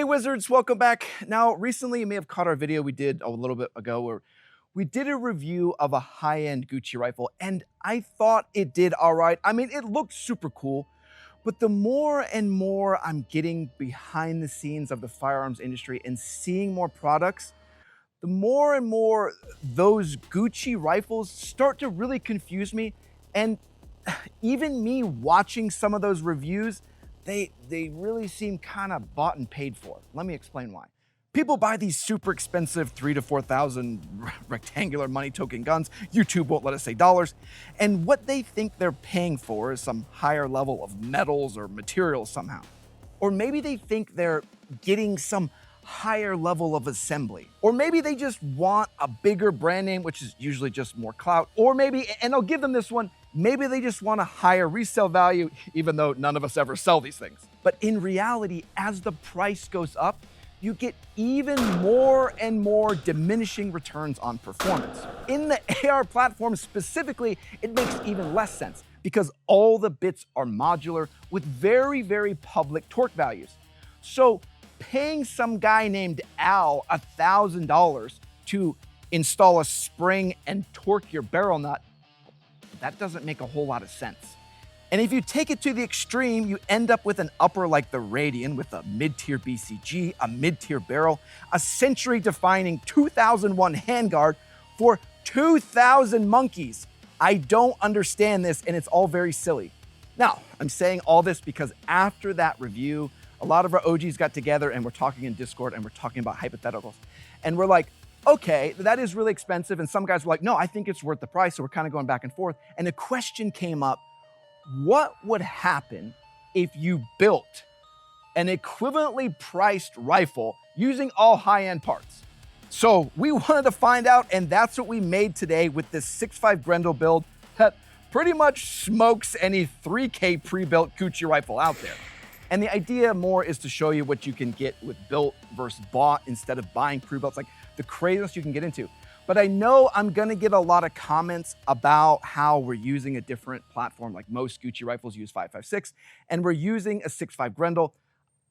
Wizards, welcome back. Now, recently you may have caught our video we did a little bit ago where we did a review of a high-end Gucci rifle, and I thought it did all right. I mean, it looked super cool, but the more and more I'm getting behind the scenes of the firearms industry and seeing more products, the more and more those Gucci rifles start to really confuse me. And even me watching some of those reviews, they really seem kind of bought and paid for. Let me explain why. People buy these super expensive $3,000 to $4,000 rectangular money token guns. YouTube won't let us say dollars. And what they think they're paying for is some higher level of metals or materials somehow. Or maybe they think they're getting some higher level of assembly. Or maybe they just want a bigger brand name, which is usually just more clout. Or maybe, and I'll give them this one, maybe they just want a higher resale value, even though none of us ever sell these things. But in reality, as the price goes up, you get even more and more diminishing returns on performance. In the AR platform specifically, it makes even less sense because all the bits are modular with very, very public torque values. So paying some guy named Al $1,000 to install a spring and torque your barrel nut, that doesn't make a whole lot of sense. And if you take it to the extreme, you end up with an upper like the Radian with a mid-tier BCG, a mid-tier barrel, a century-defining 2001 handguard for 2,000 monkeys. I don't understand this, and it's all very silly. Now, I'm saying all this because after that review, a lot of our OGs got together and we're talking in Discord and we're talking about hypotheticals. And we're like, okay, that is really expensive. And some guys were like, no, I think it's worth the price. So we're kind of going back and forth. And a question came up, what would happen if you built an equivalently priced rifle using all high-end parts? So we wanted to find out, and that's what we made today with this 6.5 Grendel build that pretty much smokes any 3K pre-built Gucci rifle out there. And the idea more is to show you what you can get with built versus bought instead of buying pre-builts, like the craziness you can get into. But I know I'm gonna get a lot of comments about how we're using a different platform, like most Gucci rifles use 5.56, and we're using a 6.5 Grendel.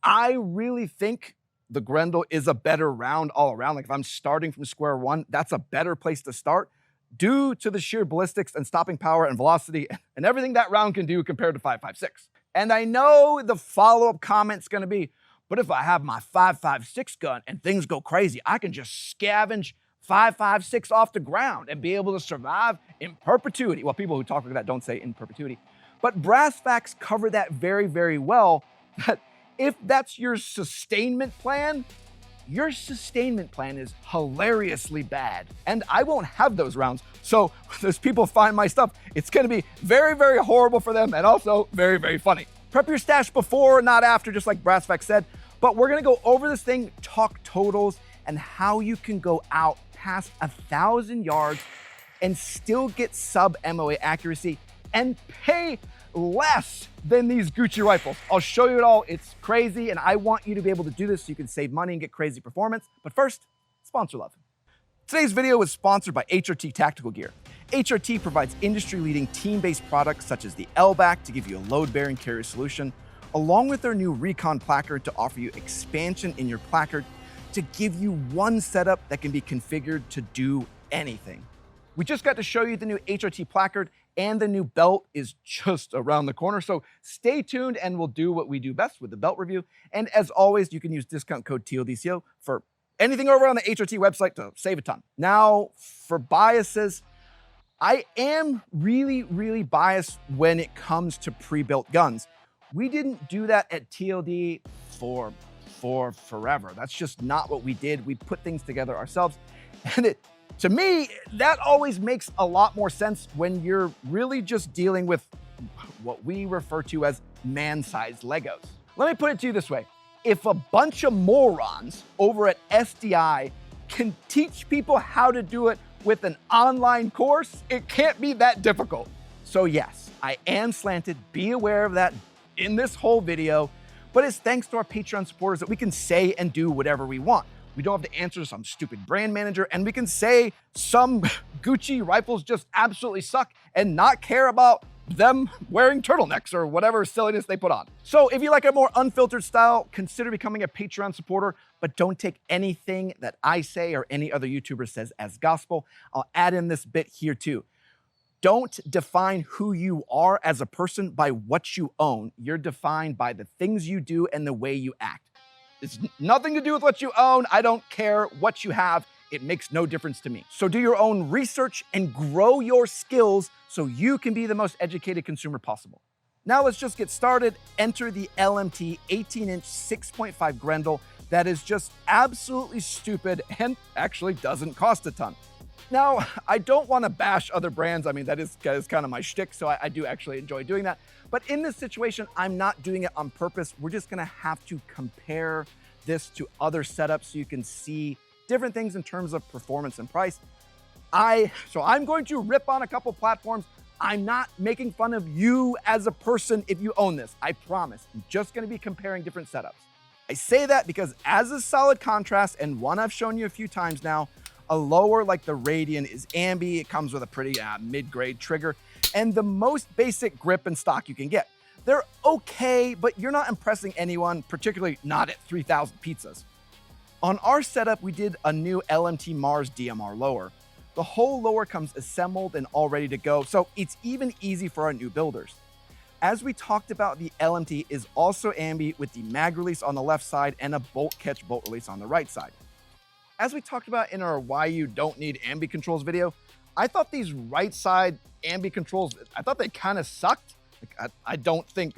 I really think the Grendel is a better round all around. Like if I'm starting from square one, that's a better place to start due to the sheer ballistics and stopping power and velocity and everything that round can do compared to 5.56. And I know the follow-up comment's gonna be, but if I have my 5.56 gun and things go crazy, I can just scavenge 5.56 off the ground and be able to survive in perpetuity. Well, people who talk like that don't say in perpetuity. But brass facts cover that very, very well, that if that's your sustainment plan, your sustainment plan is hilariously bad. And I won't have those rounds. So as people find my stuff, it's gonna be very, very horrible for them and also very, very funny. Prep your stash before, not after, just like Brass Facts said. But we're gonna go over this thing, talk totals, and how you can go out past 1,000 yards and still get sub MOA accuracy and pay less than these Gucci rifles. I'll show you it all. It's crazy, and I want you to be able to do this so you can save money and get crazy performance. But first, sponsor love. Today's video is sponsored by HRT Tactical Gear. HRT provides industry-leading team-based products such as the L-Back to give you a load-bearing carrier solution, along with their new Recon placard to offer you expansion in your placard to give you one setup that can be configured to do anything. We just got to show you the new HRT placard, and the new belt is just around the corner. So stay tuned and we'll do what we do best with the belt review. And as always, you can use discount code TLDco for anything over on the HRT website to save a ton. Now, for biases, I am really, really biased when it comes to pre-built guns. We didn't do that at TLD for forever. That's just not what we did. We put things together ourselves. And to me, that always makes a lot more sense when you're really just dealing with what we refer to as man-sized Legos. Let me put it to you this way. If a bunch of morons over at SDI can teach people how to do it with an online course, it can't be that difficult. So yes, I am slanted. Be aware of that in this whole video. But it's thanks to our Patreon supporters that we can say and do whatever we want. We don't have to answer to some stupid brand manager, and we can say some Gucci rifles just absolutely suck and not care about them wearing turtlenecks or whatever silliness they put on. So if you like a more unfiltered style, consider becoming a Patreon supporter, but don't take anything that I say or any other YouTuber says as gospel. I'll add in this bit here too. Don't define who you are as a person by what you own. You're defined by the things you do and the way you act. It's nothing to do with what you own. I don't care what you have. It makes no difference to me. So do your own research and grow your skills so you can be the most educated consumer possible. Now let's just get started. Enter the LMT 18-inch 6.5 Grendel that is just absolutely stupid and actually doesn't cost a ton. Now, I don't want to bash other brands. I mean, that is kind of my shtick, so I do actually enjoy doing that. But in this situation, I'm not doing it on purpose. We're just going to have to compare this to other setups so you can see different things in terms of performance and price. So I'm going to rip on a couple platforms. I'm not making fun of you as a person if you own this. I promise. I'm just going to be comparing different setups. I say that because as a solid contrast, and one I've shown you a few times now, a lower like the Radian is ambi. It comes with a pretty mid-grade trigger and the most basic grip and stock you can get. They're okay, but you're not impressing anyone, particularly not at 3,000 pizzas. On our setup, we did a new LMT Mars DMR lower. The whole lower comes assembled and all ready to go, so it's even easy for our new builders. As we talked about, the LMT is also ambi with the mag release on the left side and a bolt catch bolt release on the right side. As we talked about in our why you don't need ambi controls video, I thought these right side ambi controls, I thought they kind of sucked. Like, I don't think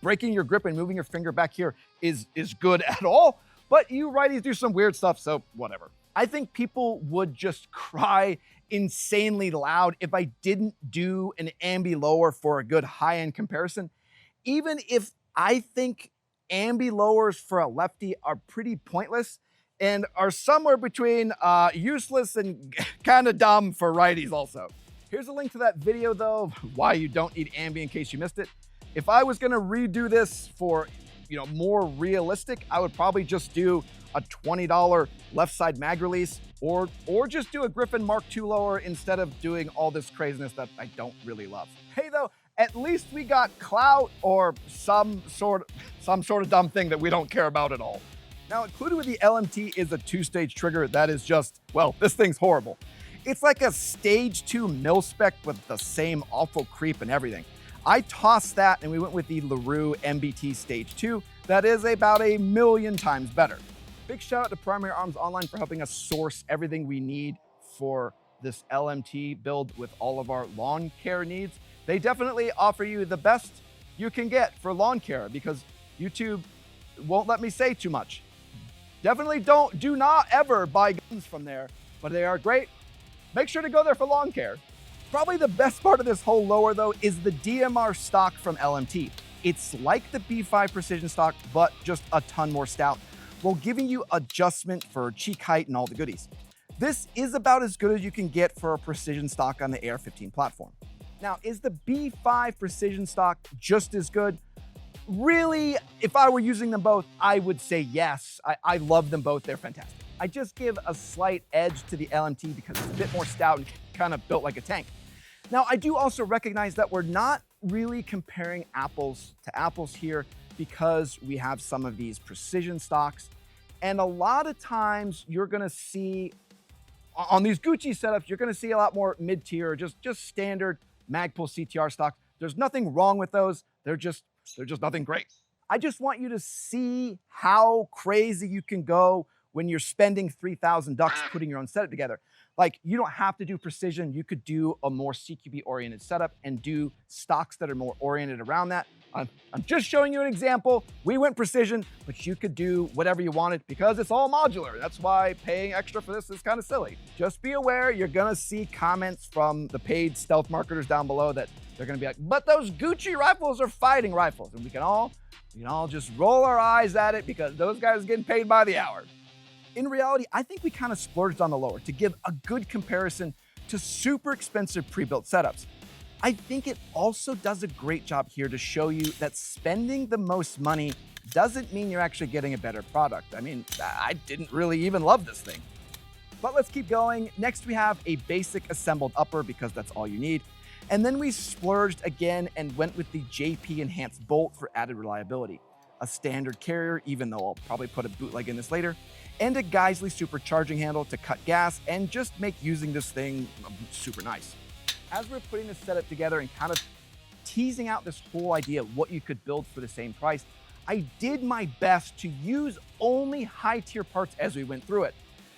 breaking your grip and moving your finger back here is good at all. But you righties do some weird stuff, so whatever. I think people would just cry insanely loud if I didn't do an ambi lower for a good high-end comparison. Even if I think ambi lowers for a lefty are pretty pointless and are somewhere between useless and kind of dumb for righties also. Here's a link to that video though, why you don't need ambi in case you missed it. If I was gonna redo this for more realistic, I would probably just do a $20 left side mag release or just do a Griffin Mark II lower instead of doing all this craziness that I don't really love. Hey though, at least we got clout or some sort of dumb thing that we don't care about at all. Now included with the LMT is a 2-stage trigger that is just, well, this thing's horrible. It's like a stage 2 mil-spec with the same awful creep and everything. I tossed that and we went with the LaRue MBT Stage 2. That is about 1,000,000 times better. Big shout out to Primary Arms Online for helping us source everything we need for this LMT build with all of our lawn care needs. They definitely offer you the best you can get for lawn care because YouTube won't let me say too much. Definitely do not ever buy guns from there, but they are great. Make sure to go there for lawn care. Probably the best part of this whole lower though is the DMR stock from LMT. It's like the B5 precision stock, but just a ton more stout, while giving you adjustment for cheek height and all the goodies. This is about as good as you can get for a precision stock on the AR-15 platform. Now, is the B5 precision stock just as good? Really, if I were using them both, I would say yes. I love them both, they're fantastic. I just give a slight edge to the LMT because it's a bit more stout and kind of built like a tank. Now, I do also recognize that we're not really comparing apples to apples here because we have some of these precision stocks. And a lot of times you're gonna see, on these Gucci setups, you're gonna see a lot more mid-tier, just standard Magpul CTR stocks. There's nothing wrong with those. They're just nothing great. I just want you to see how crazy you can go when you're spending $3,000 putting your own setup together. Like, you don't have to do precision. You could do a more CQB-oriented setup and do stocks that are more oriented around that. I'm just showing you an example. We went precision, but you could do whatever you wanted because it's all modular. That's why paying extra for this is kind of silly. Just be aware, you're gonna see comments from the paid stealth marketers down below that they're gonna be like, but those Gucci rifles are fighting rifles. And we can all just roll our eyes at it because those guys are getting paid by the hour. In reality, I think we kind of splurged on the lower to give a good comparison to super expensive pre-built setups. I think it also does a great job here to show you that spending the most money doesn't mean you're actually getting a better product. I mean, I didn't really even love this thing. But let's keep going. Next, we have a basic assembled upper because that's all you need. And then we splurged again and went with the JP enhanced bolt for added reliability, a standard carrier, even though I'll probably put a bootleg in this later, and a Geisley supercharging handle to cut gas and just make using this thing super nice. As we're putting this setup together and kind of teasing out this whole idea of what you could build for the same price, I did my best to use only high tier parts as we went through it.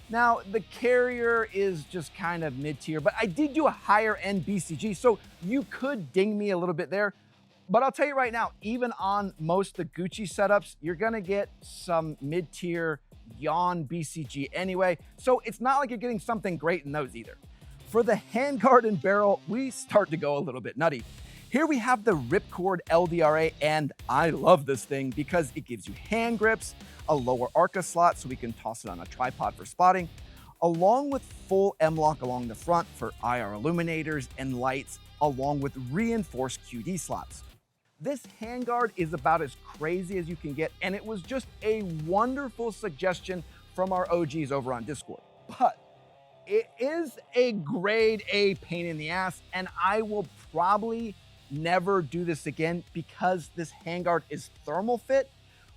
Now, the carrier is just kind of mid-tier, but I did do a higher end BCG, so you could ding me a little bit there. But I'll tell you right now, even on most of the Gucci setups, you're gonna get some mid-tier yawn BCG anyway, so it's not like you're getting something great in those either. For the handguard and barrel, we start to go a little bit nutty. Here we have the Ripcord LDRA, and I love this thing because it gives you hand grips, a lower ARCA slot so we can toss it on a tripod for spotting, along with full M-lock along the front for IR illuminators and lights, along with reinforced QD slots. This handguard is about as crazy as you can get, and it was just a wonderful suggestion from our OGs over on Discord. But it is a grade A pain in the ass, and I will probably never do this again because this handguard is thermal fit,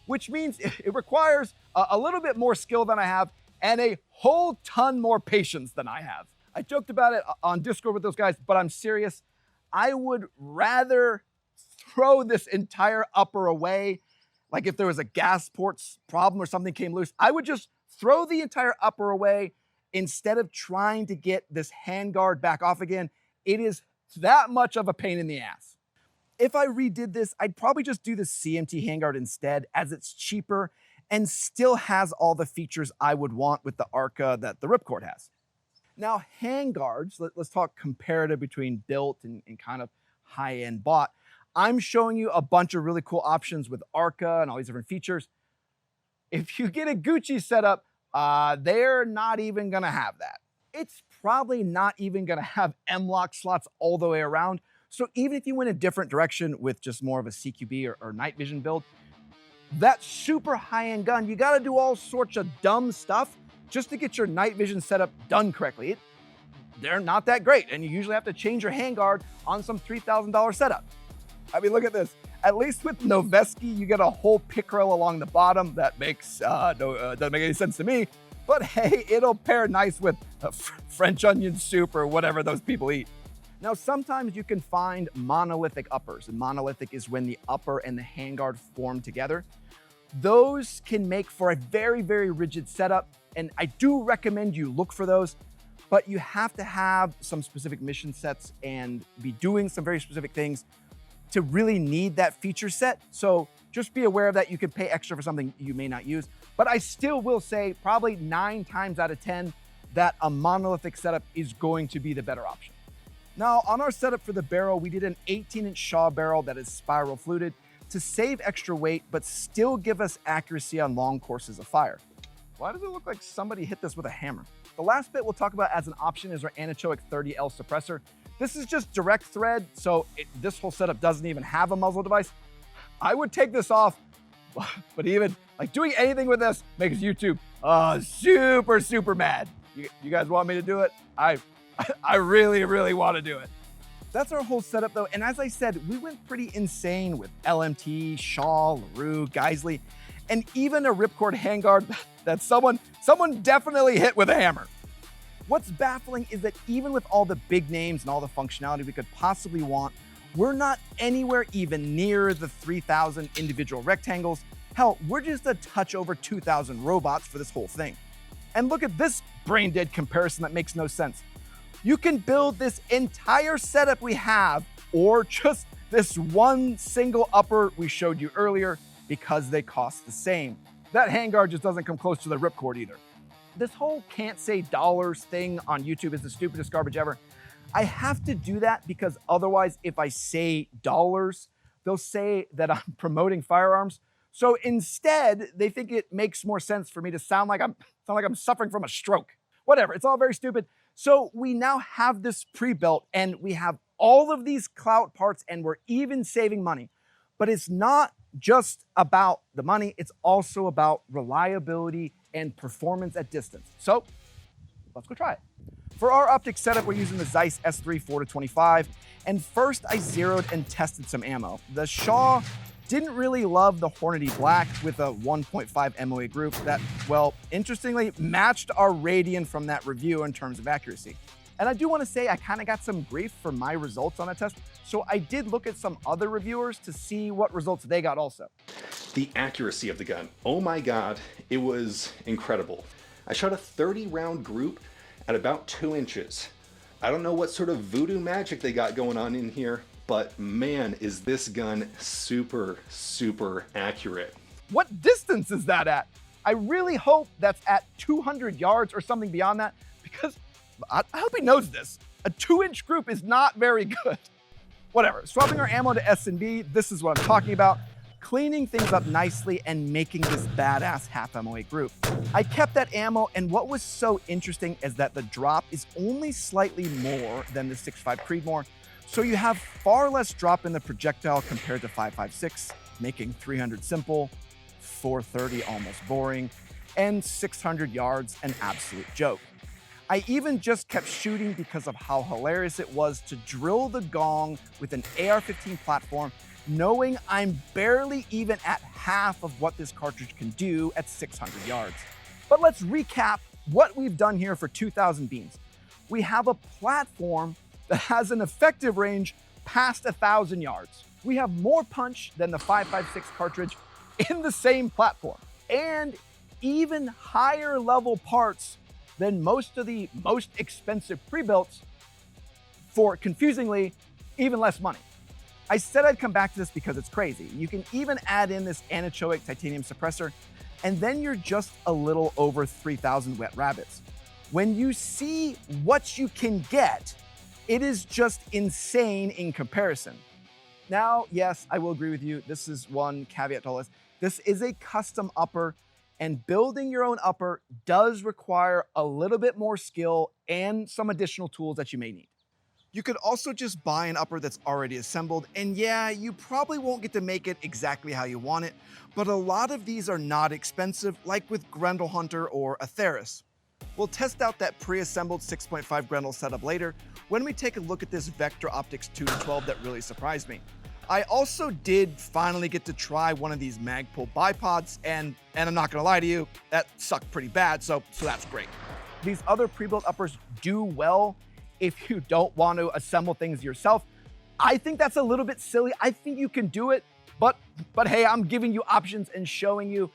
which means it requires a little bit more skill than I have and a whole ton more patience than I have. I joked about it on Discord with those guys, but I'm serious. I would rather throw this entire upper away. Like if there was a gas port problem or something came loose, I would just throw the entire upper away instead of trying to get this handguard back off again. It is that much of a pain in the ass. If I redid this, I'd probably just do the CMT handguard instead, as it's cheaper and still has all the features I would want with the ARCA that the Ripcord has. Now, handguards, let's talk comparative between built and kind of high-end bought. I'm showing you a bunch of really cool options with ARCA and all these different features. If you get a Gucci setup, they're not even gonna have that. It's probably not even gonna have M-lock slots all the way around. So even if you went a different direction with just more of a CQB or night vision build, that super high-end gun, you gotta do all sorts of dumb stuff just to get your night vision setup done correctly. They're not that great, and you usually have to change your handguard on some $3,000 setup. I mean, look at this. At least with Noveski, you get a whole pick rail along the bottom. That makes doesn't make any sense to me. But hey, it'll pair nice with French onion soup or whatever those people eat. Now, sometimes you can find monolithic uppers, and monolithic is when the upper and the handguard form together. Those can make for a very, very rigid setup, and I do recommend you look for those, but you have to have some specific mission sets and be doing some very specific things to really need that feature set. So just be aware of that. You could pay extra for something you may not use, but I still will say probably 9 times out of 10 that a monolithic setup is going to be the better option. Now, on our setup for the barrel, we did an 18-inch Shaw barrel that is spiral fluted to save extra weight, but still give us accuracy on long courses of fire. Why does it look like somebody hit this with a hammer? The last bit we'll talk about as an option is our Anichoic 30L suppressor. This is just direct thread, so this whole setup doesn't even have a muzzle device. I would take this off, but even like doing anything with this makes YouTube super, super mad. You guys want me to do it? I really, really want to do it. That's our whole setup though, and as I said, we went pretty insane with LMT, Shaw, LaRue, Geisley, and even a Ripcord handguard that someone definitely hit with a hammer. What's baffling is that even with all the big names and all the functionality we could possibly want, we're not anywhere even near the 3,000 individual rectangles. Hell, we're just a touch over 2,000 robots for this whole thing. And look at this brain dead comparison that makes no sense. You can build this entire setup we have, or just this one single upper we showed you earlier, because they cost the same. That handguard just doesn't come close to the Ripcord either. This whole can't say dollars thing on YouTube is the stupidest garbage ever. I have to do that because otherwise, if I say dollars, they'll say that I'm promoting firearms. So instead, they think it makes more sense for me to sound like I'm suffering from a stroke. Whatever, it's all very stupid. So we now have this pre-built and we have all of these clout parts and we're even saving money. But it's not just about the money, it's also about reliability and performance at distance. So let's go try it. For our optic setup, we're using the Zeiss S3 4-25, and first I zeroed and tested some ammo. The Shaw didn't really love the Hornady Black with a 1.5 MOA group that, well, interestingly, matched our Radian from that review in terms of accuracy. And I do want to say I kind of got some grief for my results on that test, so I did look at some other reviewers to see what results they got also. The accuracy of the gun, oh my god, it was incredible. I shot a 30-round group at about 2 inches. I don't know what sort of voodoo magic they got going on in here, but man, is this gun super, super accurate. What distance is that at? I really hope that's at 200 yards or something beyond that, because I hope he knows this. A 2-inch group is not very good. Whatever, swapping our ammo to S&B, this is what I'm talking about. Cleaning things up nicely and making this badass half MOA group. I kept that ammo, and what was so interesting is that the drop is only slightly more than the 6.5 Creedmoor, so you have far less drop in the projectile compared to 5.56, making 300 simple, 430 almost boring, and 600 yards an absolute joke. I even just kept shooting because of how hilarious it was to drill the gong with an AR-15 platform, knowing I'm barely even at half of what this cartridge can do at 600 yards. But let's recap what we've done here for 2,000 beans. We have a platform that has an effective range past 1,000 yards. We have more punch than the 5.56 cartridge in the same platform, and even higher level parts than most of the most expensive pre-builts for, confusingly, even less money. I said I'd come back to this because it's crazy. You can even add in this anechoic titanium suppressor, and then you're just a little over 3,000 wet rabbits. When you see what you can get, it is just insane in comparison. Now, yes, I will agree with you. This is one caveat to all this. This is a custom upper, and building your own upper does require a little bit more skill and some additional tools that you may need. You could also just buy an upper that's already assembled, and yeah, you probably won't get to make it exactly how you want it, but a lot of these are not expensive, like with Grendel Hunter or Atheris. We'll test out that pre-assembled 6.5 Grendel setup later when we take a look at this Vector Optics 2-12 that really surprised me. I also did finally get to try one of these Magpul bipods, and I'm not gonna lie to you, that sucked pretty bad, so that's great. These other pre-built uppers do well if you don't want to assemble things yourself. I think that's a little bit silly. I think you can do it, but hey, I'm giving you options and showing you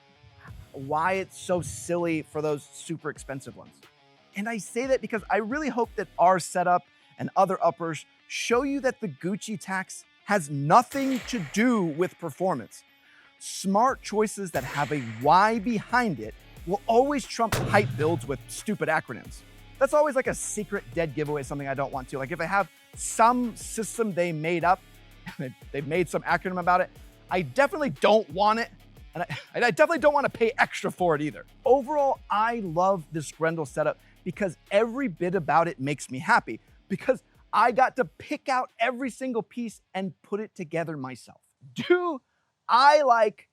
why it's so silly for those super expensive ones. And I say that because I really hope that our setup and other uppers show you that the Gucci tax has nothing to do with performance. Smart choices that have a why behind it will always trump hype builds with stupid acronyms. That's always like a secret dead giveaway, something I don't want to. Like if I have some system they made up, they've made some acronym about it, I definitely don't want it, and I definitely don't want to pay extra for it either. Overall, I love this Grendel setup because every bit about it makes me happy, because I got to pick out every single piece and put it together myself. Do I like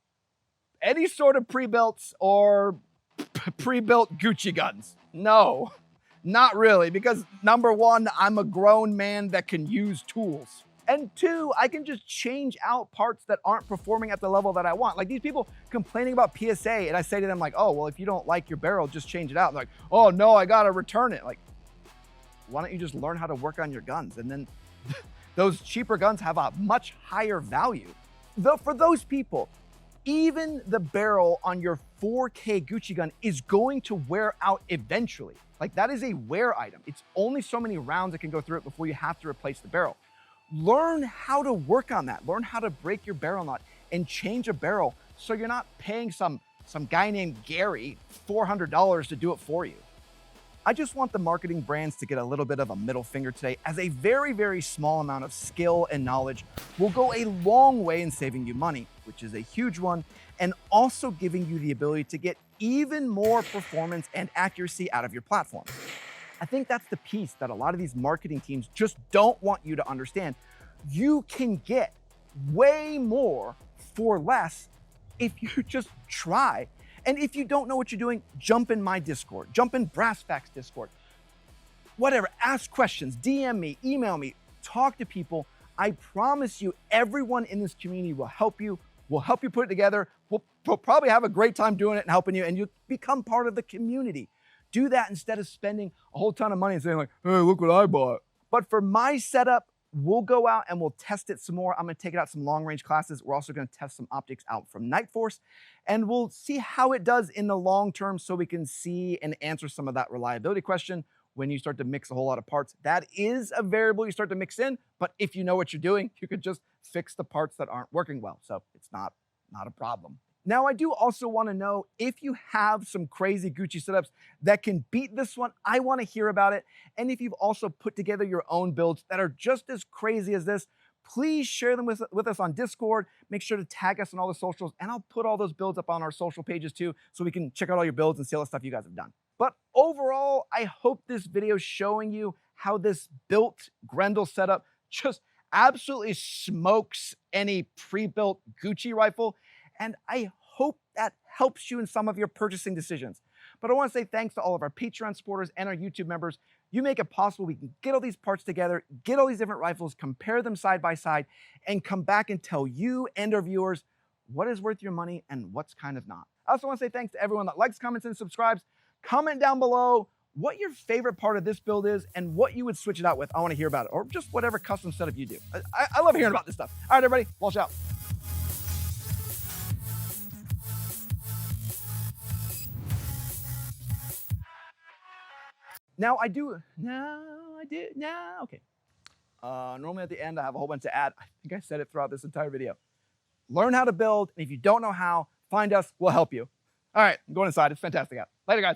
any sort of pre-builts or pre-built Gucci guns? No. Not really, because number one, I'm a grown man that can use tools. And two, I can just change out parts that aren't performing at the level that I want. Like these people complaining about PSA, and I say to them like, oh, well, if you don't like your barrel, just change it out. And they're like, oh no, I gotta return it. Like, why don't you just learn how to work on your guns? And then those cheaper guns have a much higher value. Though for those people, even the barrel on your 4K Gucci gun is going to wear out eventually. Like that is a wear item. It's only so many rounds that can go through it before you have to replace the barrel. Learn how to work on that. Learn how to break your barrel nut and change a barrel so you're not paying some guy named Gary $400 to do it for you. I just want the marketing brands to get a little bit of a middle finger today, as a very, very small amount of skill and knowledge will go a long way in saving you money, which is a huge one, and also giving you the ability to get even more performance and accuracy out of your platform. I think that's the piece that a lot of these marketing teams just don't want you to understand. You can get way more for less if you just try. And if you don't know what you're doing, jump in my Discord, jump in Brassfax Discord. whatever, ask questions, DM me, email me, talk to people. I promise you, everyone in this community will help you. We'll help you put it together. We'll probably have a great time doing it and helping you, and you'll become part of the community. Do that instead of spending a whole ton of money and saying like, hey, look what I bought. But for my setup, we'll go out and we'll test it some more. I'm gonna take it out some long-range classes. We're also gonna test some optics out from Night Force, and we'll see how it does in the long term so we can see and answer some of that reliability question when you start to mix a whole lot of parts. That is a variable you start to mix in, but if you know what you're doing, you could just fix the parts that aren't working well. So it's not a problem. Now, I do also want to know if you have some crazy Gucci setups that can beat this one. I want to hear about it. And if you've also put together your own builds that are just as crazy as this, please share them with us on Discord. Make sure to tag us on all the socials, and I'll put all those builds up on our social pages too, so we can check out all your builds and see all the stuff you guys have done. But overall, I hope this video is showing you how this built Grendel setup just absolutely smokes any pre-built Gucci rifle. And I hope that helps you in some of your purchasing decisions. But I want to say thanks to all of our Patreon supporters and our YouTube members. You make it possible we can get all these parts together, get all these different rifles, compare them side by side, and come back and tell you and our viewers what is worth your money and what's kind of not. I also want to say thanks to everyone that likes, comments, and subscribes. Comment down below what your favorite part of this build is and what you would switch it out with. I want to hear about it, or just whatever custom setup you do. I love hearing about this stuff. All right, everybody, Walsh out. Okay. Normally at the end, I have a whole bunch to add. I think I said it throughout this entire video. Learn how to build, and if you don't know how, find us, we'll help you. All right, I'm going inside. It's fantastic out. Later, guys.